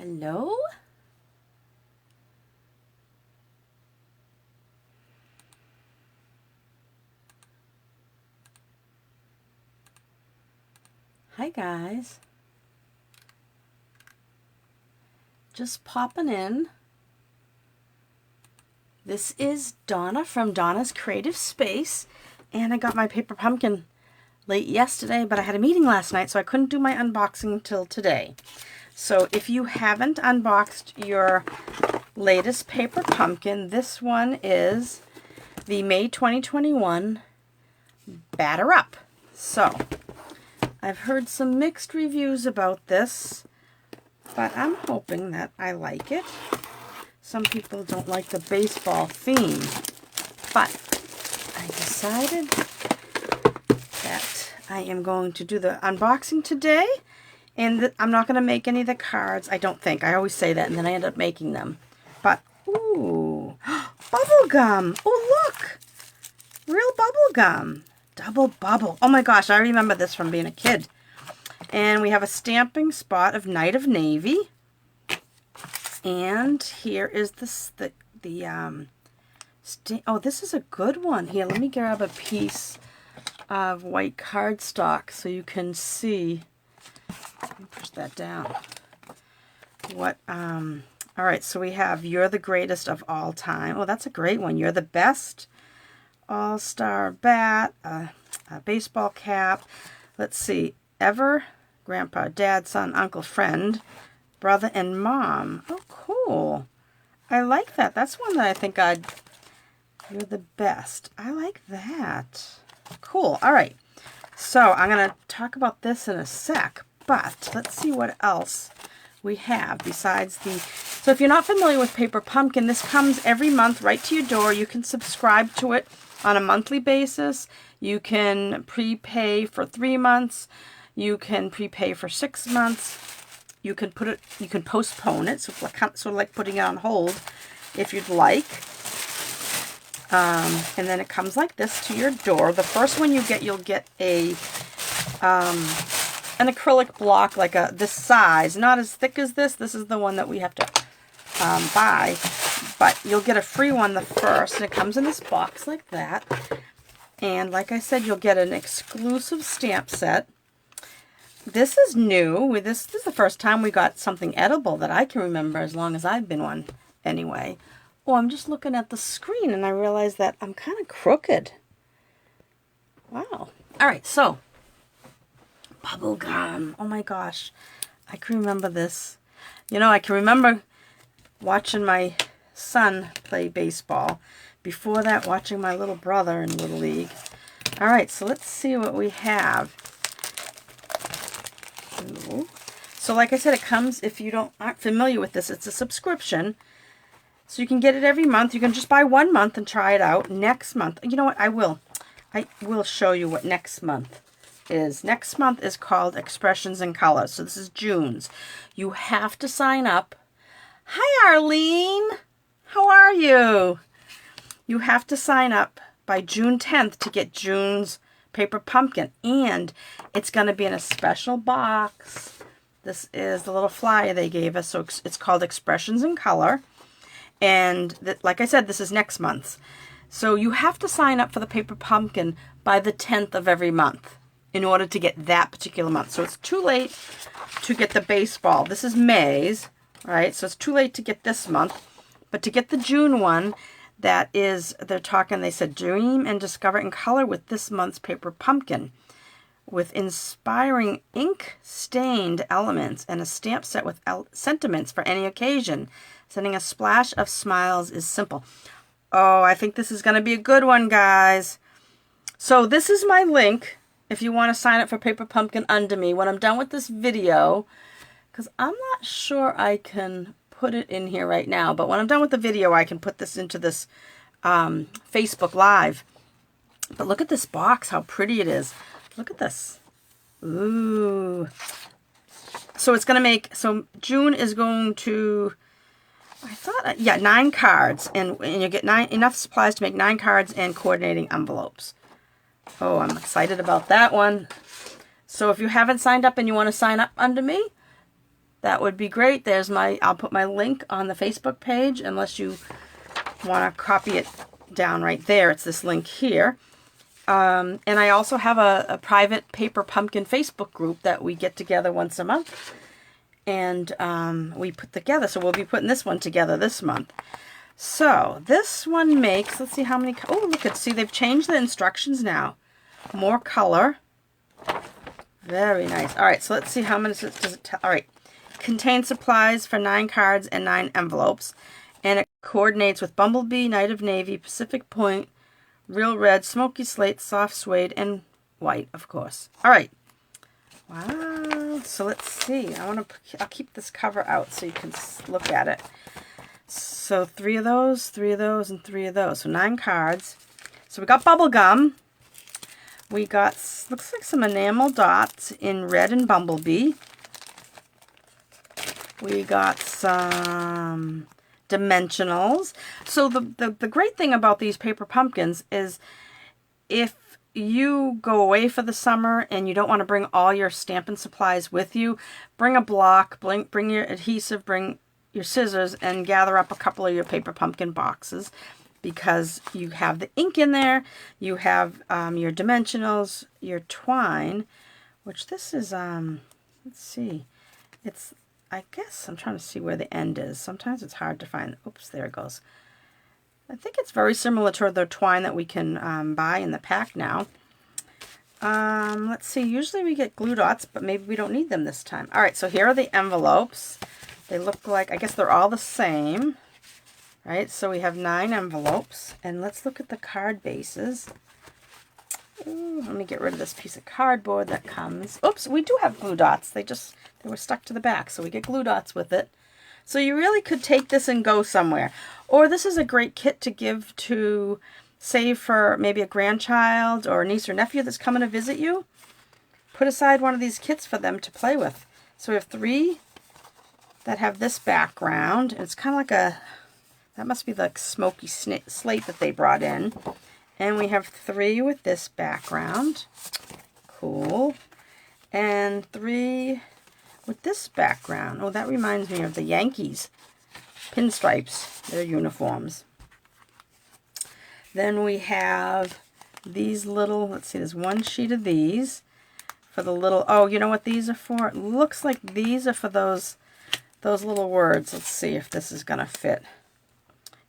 Hello? Hi guys. Just popping in. This is Donna from Donna's Creative Space, and I got my paper pumpkin late yesterday, but I had a meeting last night, so I couldn't do my unboxing till today. So if you haven't unboxed your latest paper pumpkin, this one is the May 2021 Batter Up. So I've heard some mixed reviews about this, but I'm hoping that I like it. Some people don't like the baseball theme, but I decided that I am going to do the unboxing today. And I'm not going to make any of the cards, I don't think. I always say that, and then I end up making them. But, ooh, bubble gum. Oh, look. Real bubble gum. Double bubble. Oh, my gosh, I remember this from being a kid. And we have a stamping spot of Night of Navy. And here is oh, this is a good one. Here, let me grab a piece of white cardstock so you can see. Let me push that down. All right, so we have You're the Greatest of All Time. Oh, that's a great one. You're the Best. All-Star Bat. A baseball cap. Let's see. Ever. Grandpa, Dad, Son, Uncle, Friend. Brother, and Mom. Oh, cool. I like that. That's one that I think You're the Best. I like that. Cool. All right. So I'm going to talk about this in a sec. But let's see what else we have besides so if you're not familiar with Paper Pumpkin, this comes every month right to your door. You can subscribe to it on a monthly basis. You can prepay for 3 months. You can prepay for 6 months. You can postpone it, so sort of like putting it on hold if you'd like. And then it comes like this to your door. The first one you get, you'll get an acrylic block like this size, not as thick as this. This is the one that we have to buy, but you'll get a free one the first, and it comes in this box like that. And like I said, you'll get an exclusive stamp set. This is new. This is the first time we got something edible that I can remember, as long as I've been one anyway. Oh, I'm just looking at the screen and I realize that I'm kind of crooked. Wow. All right, so bubble gum. Oh my gosh. I can remember this. You know, I can remember watching my son play baseball. Before that, watching my little brother in Little League. All right, so let's see what we have. Ooh. So like I said, it comes, if you aren't familiar with this, it's a subscription. So you can get it every month. You can just buy 1 month and try it out. Next month, you know what, I will show you what next month is. Next month is called Expressions in Color. So this is June's. You have to sign up. Hi, Arlene. How are you? You have to sign up by June 10th to get June's Paper Pumpkin. And it's going to be in a special box. This is the little flyer they gave us. So it's called Expressions in Color. And like I said, this is next month. So you have to sign up for the Paper Pumpkin by the 10th of every month in order to get that particular month. So it's too late to get the baseball. This is May's, right? So it's too late to get this month. But to get the June one, they said, dream and discover in color with this month's Paper Pumpkin. With inspiring ink-stained elements and a stamp set with sentiments for any occasion. Sending a splash of smiles is simple. Oh, I think this is going to be a good one, guys. So this is my link if you want to sign up for Paper Pumpkin under me when I'm done with this video, because I'm not sure I can put it in here right now, but when I'm done with the video, I can put this into this Facebook Live. But look at this box, how pretty it is. Look at this. Ooh. So it's going to make, so June is going to, I thought, yeah, 9 cards. And you get enough supplies to make 9 cards and coordinating envelopes. Oh, I'm excited about that one. So if you haven't signed up and you want to sign up under me, that would be great. There's I'll put my link on the Facebook page unless you want to copy it down right there. It's this link here. And I also have a private paper pumpkin Facebook group that we get together once a month. And we put together. So we'll be putting this one together this month. So this one makes, let's see how many, oh, look at, see, they've changed the instructions now. More color. Very nice. All right, so let's see how many does it tell. All right. Contains supplies for 9 cards and 9 envelopes. And it coordinates with Bumblebee, Night of Navy, Pacific Point, Real Red, Smoky Slate, Soft Suede, and White, of course. All right. Wow. So let's see. I'll keep this cover out so you can look at it. So 3 of those, 3 of those, and 3 of those. So 9 cards. So we got bubble gum. We got, looks like some enamel dots in red and Bumblebee. We got some dimensionals. So the great thing about these paper pumpkins is if you go away for the summer and you don't want to bring all your Stampin' supplies with you, bring a block, bring your adhesive, bring your scissors, and gather up a couple of your paper pumpkin boxes, because you have the ink in there, you have your dimensionals, your twine, which this is, let's see, it's, I guess I'm trying to see where the end is. Sometimes it's hard to find. Oops, there it goes. I think it's very similar to the twine that we can buy in the pack now. Let's see, usually we get glue dots, but maybe we don't need them this time. All right, so here are the envelopes. They look like, I guess they're all the same, right? So we have 9 envelopes, and let's look at the card bases. Ooh, let me get rid of this piece of cardboard that comes. Oops, we do have glue dots. They were stuck to the back, so we get glue dots with it. So you really could take this and go somewhere. Or this is a great kit to give to, save for maybe a grandchild or a niece or nephew that's coming to visit you. Put aside one of these kits for them to play with. So we have 3 that have this background. It's kind of like that must be the smoky slate that they brought in. And we have 3 with this background. Cool. And 3 with this background. Oh, that reminds me of the Yankees pinstripes, their uniforms. Then we have these little, let's see, there's 1 sheet of these for the little, oh, you know what these are for? It looks like these are for those little words. Let's see if this is going to fit.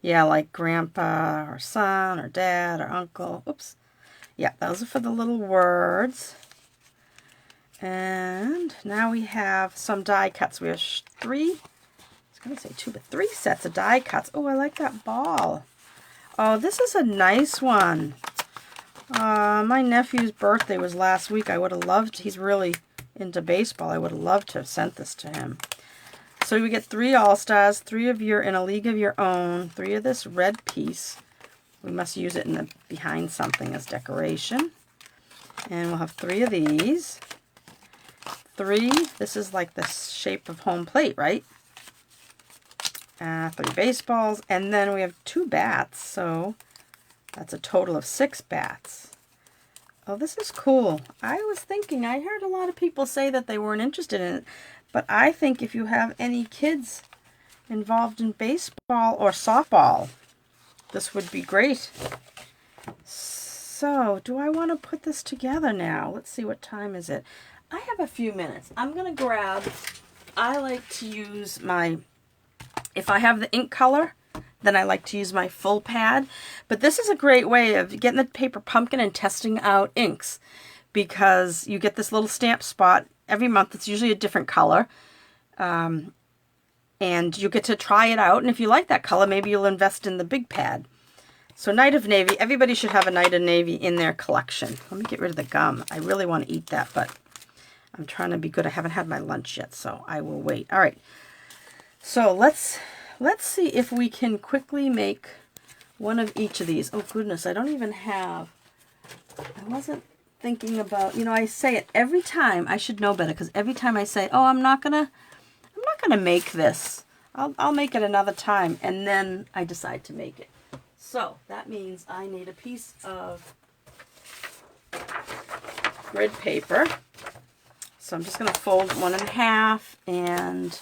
Yeah, like grandpa or son or dad or uncle. Oops. Yeah, those are for the little words. And now we have some die cuts. We have 3, I was going to say 2, but 3 sets of die cuts. Oh, I like that ball. Oh, this is a nice one. My nephew's birthday was last week. I would have loved, he's really into baseball. I would have loved to have sent this to him. So we get 3 All-Stars, 3 of your in a league of your own, 3 of this red piece. We must use it in the behind something as decoration. And we'll have 3 of these. 3, this is like the shape of home plate, right? 3 baseballs, and then we have 2 bats, so that's a total of 6 bats. Oh, this is cool. I was thinking, I heard a lot of people say that they weren't interested in it, but I think if you have any kids involved in baseball or softball, this would be great. So, do I want to put this together now? Let's see, what time is it? I have a few minutes. I'm going to grab, I like to use my, if I have the ink color, then I like to use my full pad. But this is a great way of getting the paper pumpkin and testing out inks, because you get this little stamp spot every month. It's usually a different color. And you get to try it out. And if you like that color, maybe you'll invest in the big pad. So Night of Navy, everybody should have a Night of Navy in their collection. Let me get rid of the gum. I really want to eat that, but I'm trying to be good. I haven't had my lunch yet, so I will wait. All right. So let's see if we can quickly make one of each of these. Oh goodness, I don't even have, I wasn't thinking about, you know, I say it every time. I should know better, because every time I say, oh, I'm not gonna make this. I'll make it another time, and then I decide to make it. So that means I need a piece of grid paper. So I'm just going to fold one in half, and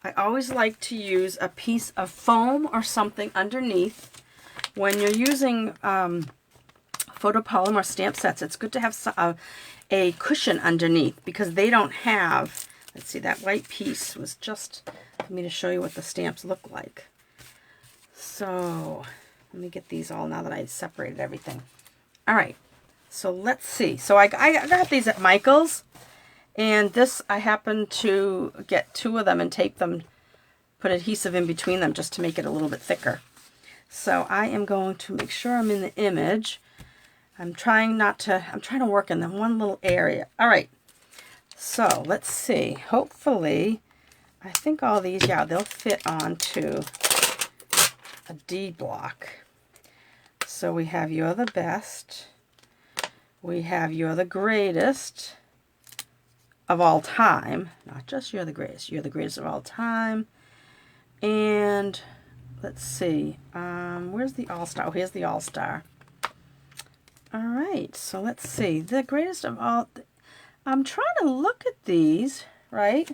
I always like to use a piece of foam or something underneath. When you're using photopolymer stamp sets, it's good to have a cushion underneath because they don't have, let's see, that white piece was just for me to show you what the stamps look like. So let me get these all now that I separated everything. All right, so let's see. So I got these at Michael's, and this I happened to get 2 of them and tape them, put adhesive in between them just to make it a little bit thicker. So I am going to make sure I'm in the image. I'm trying to work in the one little area. All right, so let's see. Hopefully, I think all these, yeah, they'll fit onto a D block. So we have You're the Best. We have You're the Greatest of all time. Not just You're the Greatest. You're the Greatest of all time. And let's see. Where's the All-Star? Oh, here's the All-Star. All right, so let's see. The greatest of all. I'm trying to look at these, right?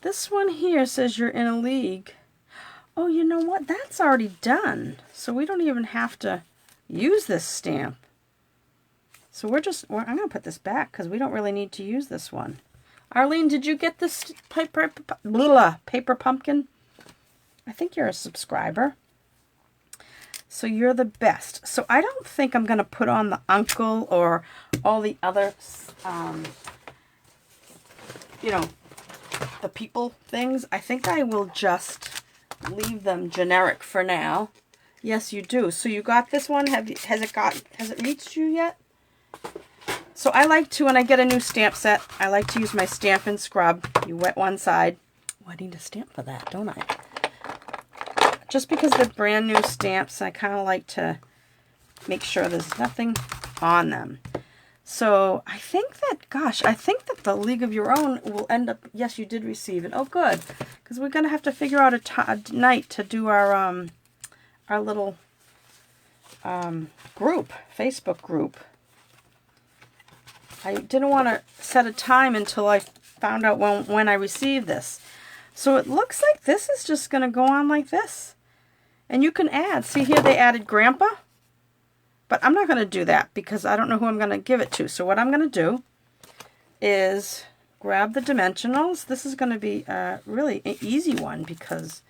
This one here says you're in a league. Oh, you know what? That's already done. So we don't even have to use this stamp. So I'm going to put this back because we don't really need to use this one. Arlene, did you get this paper pumpkin? I think you're a subscriber. So You're the Best. So I don't think I'm going to put on the uncle or all the other, you know, the people things. I think I will just leave them generic for now. Yes, you do. So you got this one. Has it reached you yet? So I like to, when I get a new stamp set, I like to use my Stampin' scrub. You wet one side. Oh, I need a stamp for that, don't I? Just because they're brand new stamps, I kind of like to make sure there's nothing on them. So I think that the League of Your Own will end up, yes, you did receive it. Oh, good. Because we're going to have to figure out a night to do our little group, Facebook group. I didn't want to set a time until I found out when I received this. So it looks like this is just going to go on like this. And you can add, see here they added Grandpa. But I'm not going to do that because I don't know who I'm going to give it to. So what I'm going to do is grab the dimensionals. This is going to be a really easy one because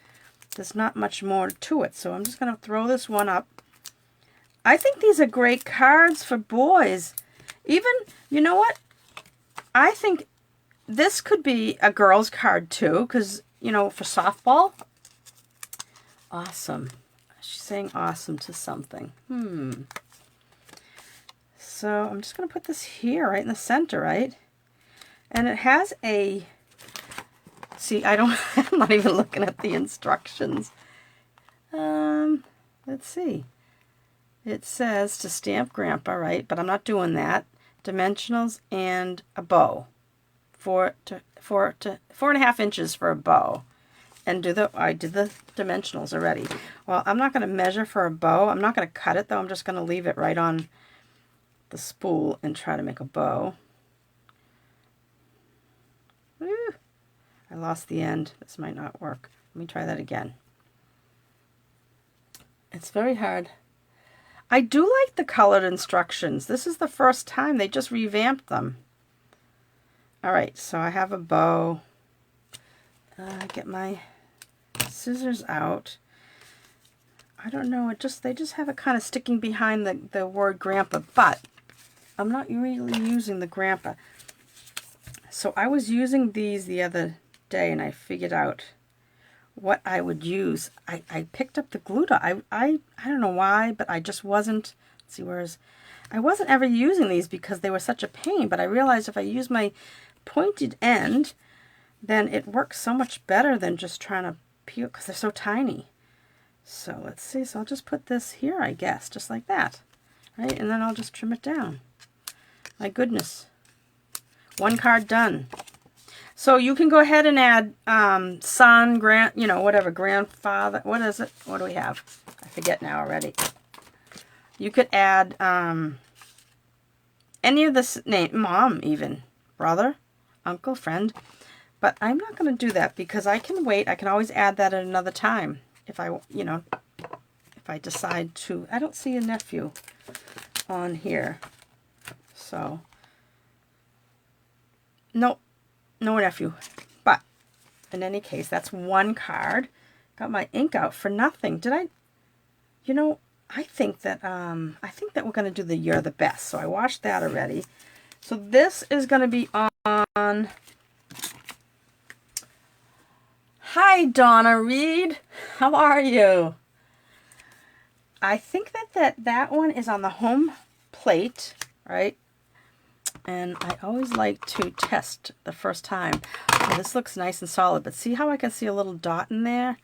there's not much more to it. So I'm just going to throw this one up. I think these are great cards for boys. Even, you know what? I think this could be a girl's card too because, you know, for softball. Awesome. She's saying awesome to something. So I'm just going to put this here right in the center, right? And it has a, see, I'm not even looking at the instructions. Let's see. It says to stamp Grandpa, right? But I'm not doing that. Dimensionals and a bow. 4.5 inches for a bow. And I did the dimensionals already. Well, I'm not going to measure for a bow. I'm not going to cut it though. I'm just going to leave it right on the spool and try to make a bow. Woo. I lost the end. This might not work. Let me try that again. It's very hard. I do like the colored instructions. This is the first time. They just revamped them. All right, so I have a bow. Get my scissors out. I don't know, they just have it kind of sticking behind the word Grandpa, but I'm not really using the Grandpa. So I was using these the other day and I figured out what I would use. I picked up the Gluta. I don't know why, but I just wasn't, let's see, I wasn't ever using these because they were such a pain, but I realized if I use my pointed end, then it works so much better than just trying to peel because they're so tiny. So let's see. So I'll just put this here, I guess, just like that. Right? And then I'll just trim it down. My goodness. One card done. So you can go ahead and add son, whatever, grandfather. What is it? What do we have? I forget now already. You could add any of this name, mom even. brother, uncle, friend. But I'm not going to do that because I can wait. I can always add that at another time if I, you know, if I decide to. I don't see a nephew on here. So, nope, no nephew. But in any case, that's one card. Got my ink out for nothing. Did I? You know, I think that we're going to do the You're the Best. So I washed that already. So this is going to be on. Hi, Donna Reed. How are you? I think that one is on the home plate, right? And I always like to test the first time. Oh, this looks nice and solid, but see how I can see a little dot in there?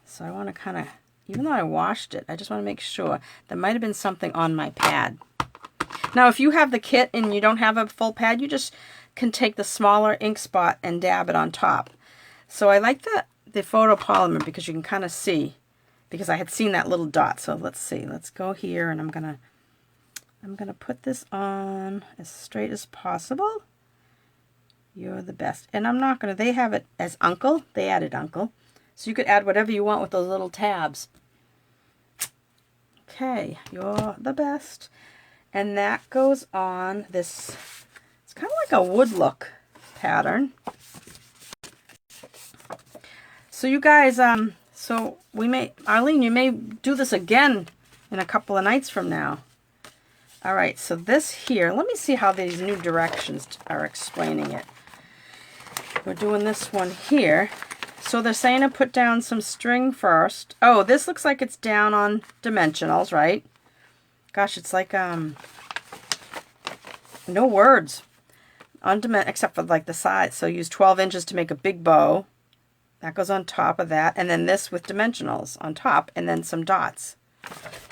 So I want to kind of, even though I washed it, I just want to make sure. There might have been something on my pad. Now, if you have the kit and you don't have a full pad, you just can take the smaller ink spot and dab it on top. So I like the photopolymer because you can kind of see, because I had seen that little dot. So let's see. Let's go here, and I'm gonna put this on as straight as possible. You're the best. And I'm not gonna. They have it as uncle. They added uncle, so you could add whatever you want with those little tabs. Okay, you're the best. And that goes on this. It's kind of like a wood look pattern. So you guys, so we may, Arlene, you may do this again in a couple of nights from now. All right, so this here, let me see how these new directions are explaining it. We're doing this one here. So they're saying to put down some string first. Oh, this looks like it's down on dimensionals, right? Gosh, it's like, no words on except for like the size. So use 12 inches to make a big bow. That goes on top of that, and then this with dimensionals on top, and then some dots.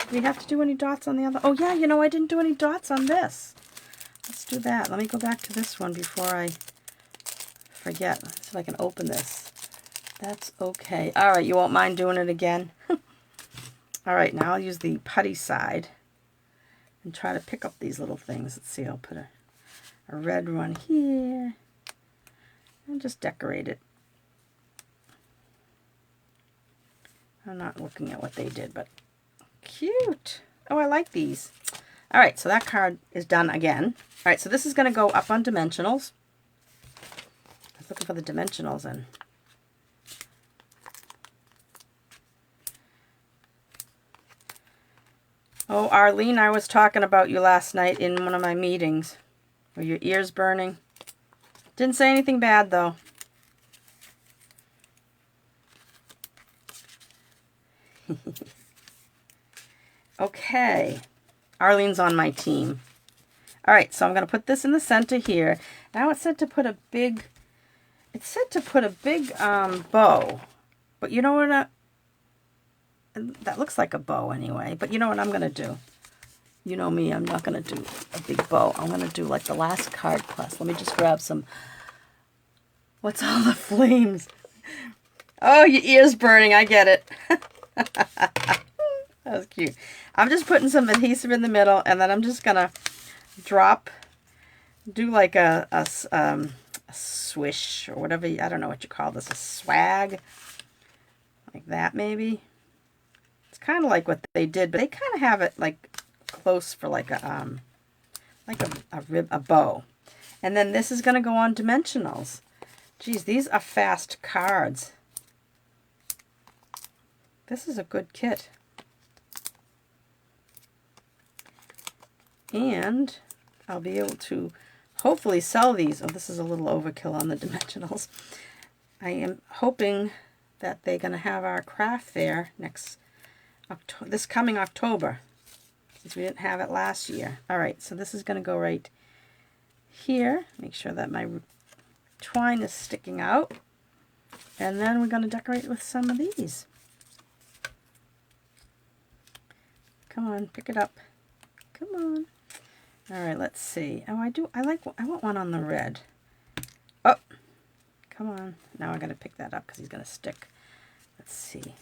Do we have to do any dots on the other? Oh yeah, you know, I didn't do any dots on this. Let's do that. Let me go back to this one before I forget. Let's see if I can open this. That's okay. All right, you won't mind doing it again? All right, now I'll use the putty side and try to pick up these little things. Let's see, I'll put a red one here and just decorate it. I'm not looking at what they did, but cute. Oh, I like these. All right, so that card is done again. All right, so this is going to go up on dimensionals. I was looking for the dimensionals in. Oh, Arlene, I was talking about you last night in one of my meetings. Were your ears burning? Didn't say anything bad, though. Okay, Arlene's on my team. All right, so I'm going to put this in the center here. Now it said to put a big, bow, but you know what? That looks like a bow anyway, but you know what I'm going to do? You know me, I'm not going to do a big bow. I'm going to do like the last card plus. Let me just grab some. What's all the flames? Oh, your ear's burning. I get it. That was cute. I'm just putting some adhesive in the middle, and then I'm just going to do like a swish or whatever. I don't know what you call this. A swag. Like that maybe. It's kind of like what they did, but they kind of have it like close for like a bow. And then this is going to go on dimensionals. Geez, these are fast cards. This is a good kit. And I'll be able to hopefully sell these. Oh, this is a little overkill on the dimensionals. I am hoping that they're going to have our craft fair this coming October, since we didn't have it last year. All right, so this is going to go right here. Make sure that my twine is sticking out. And then we're going to decorate with some of these. Come on, pick it up. Come on. All right, let's see. Oh, I want one on the red. Oh, come on. Now I got to pick that up because he's going to stick. Let's see.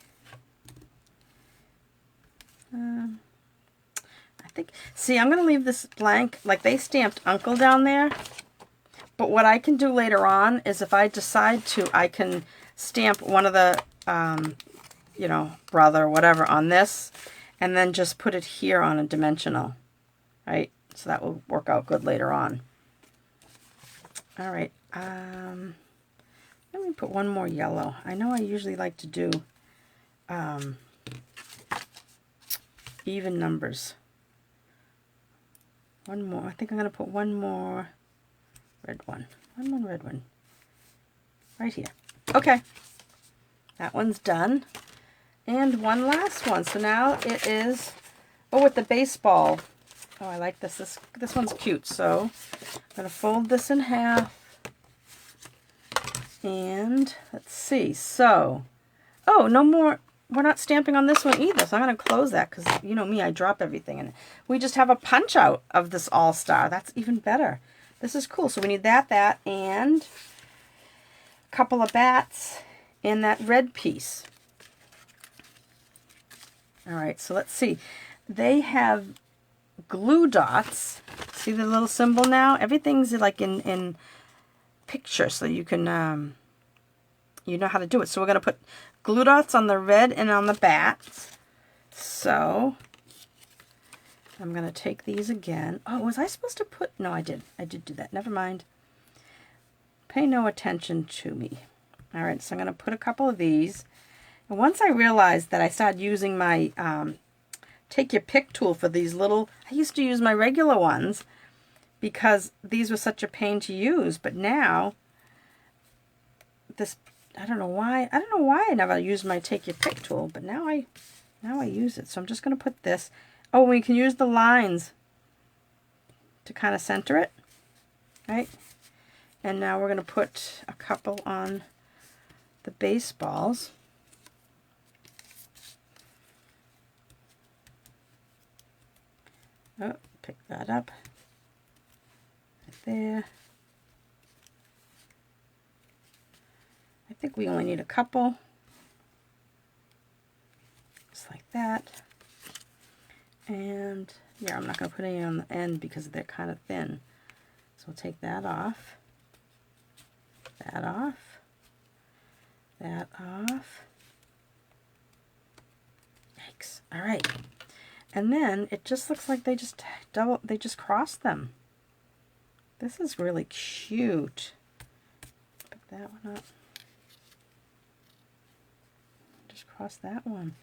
I think, see, I'm going to leave this blank. Like they stamped Uncle down there, But what I can do later on is if I decide to, I can stamp one of the, you know, brother or whatever on this, and then just put it here on a dimensional, right? So that will work out good later on. All right, let me put one more yellow. I know I usually like to do even numbers. One more. I think I'm going to put one more red one. One more red one. Right here. Okay. That one's done. And one last one. So now it is, oh, with the baseball. Oh, I like this. This one's cute. So I'm going to fold this in half. And let's see. So, oh, no more. We're not stamping on this one either, so I'm going to close that because, you know me, I drop everything in it. We just have a punch out of this all-star. That's even better. This is cool. So we need that, and a couple of bats and that red piece. All right, so let's see. They have glue dots. See the little symbol now? Everything's like in picture, so you can, you know how to do it. So we're going to put glue dots on the red and on the bats. So I'm going to take these again. Oh, was I supposed to put... No, I did. I did do that. Never mind. Pay no attention to me. All right, so I'm going to put a couple of these. And once I realized that I started using my take your pick tool for these little... I used to use my regular ones because these were such a pain to use. But now, this... I don't know why I never used my take your pick tool, but now I use it. So I'm just going to put this. Oh, we can use the lines to kind of center it, right? And now we're going to put a couple on the baseballs. Oh, pick that up right there. I think we only need a couple, just like that. And yeah, I'm not going to put any on the end because they're kind of thin. So we'll take that off, that off, that off. Yikes. All right. And then it just looks like they just crossed them. This is really cute. Pick that one up. Cross that one,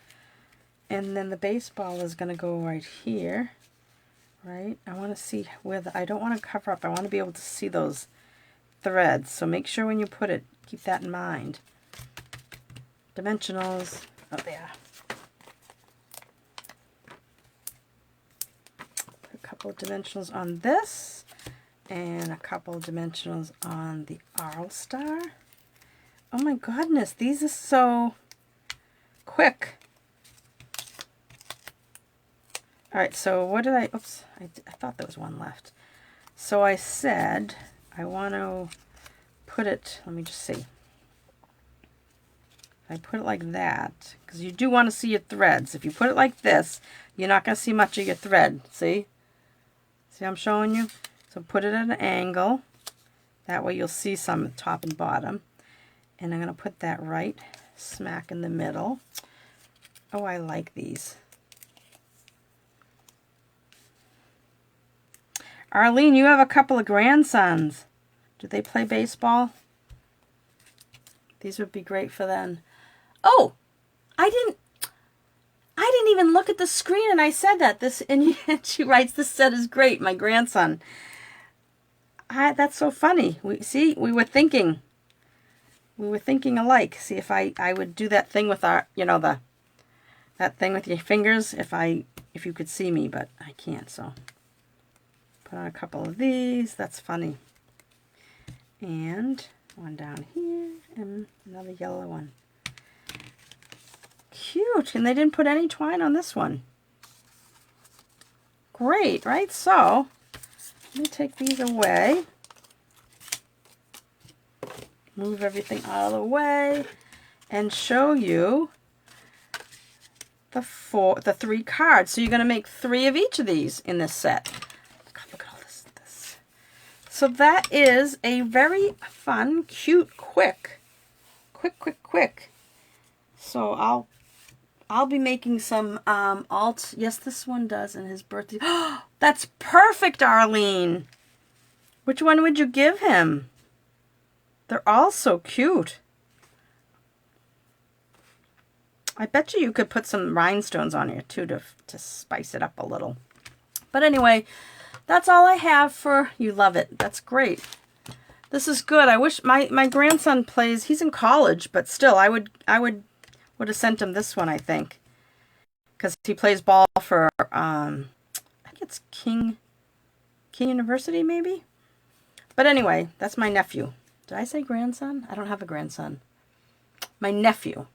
and then the baseball is going to go right here, right? I want to see where I don't want to cover up. I want to be able to see those threads, so make sure when you put it, keep that in mind. Dimensionals, oh there. Put a couple of dimensionals on this, and a couple of dimensionals on the all-star. Oh my goodness, these are so quick. All right, so what did I, oops, I thought there was one left. So I said I want to put it, let me just see. I put it like that, because you do want to see your threads. If you put it like this, you're not going to see much of your thread. See? See I'm showing you? So put it at an angle. That way you'll see some at top and bottom. And I'm going to put that right smack in the middle. Oh, I like these. Arlene, you have a couple of grandsons. Do they play baseball? These would be great for them. Oh, I didn't even look at the screen, and I said that. And she writes, "This set is great, my grandson." That's so funny. We were thinking alike. See if I would do that thing with our, you know, that thing with your fingers, if you could see me, but I can't. So put on a couple of these. That's funny. And one down here and another yellow one. Cute. And they didn't put any twine on this one. Great, right? So let me take these away. Move everything out of the way and show you the 3 cards. So you're going to make 3 of each of these in this set. Look at all this. So that is a very fun, cute, quick. So I'll be making some alt. Yes, this one does, and his birthday. That's perfect, Arlene. Which one would you give him? They're all so cute. I bet you could put some rhinestones on here too to spice it up a little. But anyway, that's all I have for You Love It. That's great. This is good. I wish my grandson plays. He's in college, but still, I would have sent him this one, I think, because he plays ball for I think it's King University, maybe. But anyway, that's my nephew. Did I say grandson? I don't have a grandson. My nephew.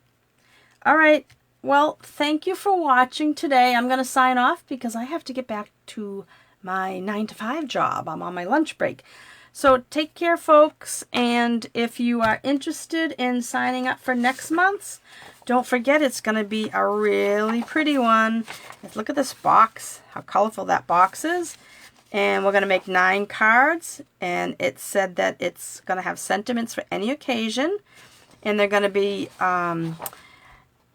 All right. Well, thank you for watching today. I'm going to sign off because I have to get back to my 9-to-5 job. I'm on my lunch break. So take care, folks. And if you are interested in signing up for next month's, don't forget it's going to be a really pretty one. Look at this box, how colorful that box is. And we're going to make 9 cards. And it said that it's going to have sentiments for any occasion. And they're going to be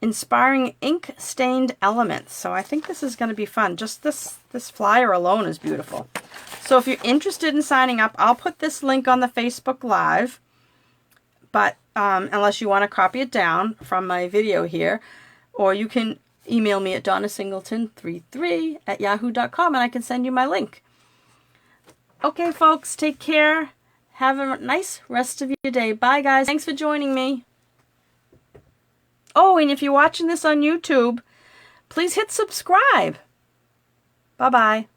inspiring ink-stained elements. So I think this is going to be fun. Just this flyer alone is beautiful. So if you're interested in signing up, I'll put this link on the Facebook Live. But unless you want to copy it down from my video here, or you can email me at donnasingleton33@yahoo.com and I can send you my link. Okay, folks, take care. Have a nice rest of your day. Bye, guys. Thanks for joining me. Oh, and if you're watching this on YouTube, please hit subscribe. Bye-bye.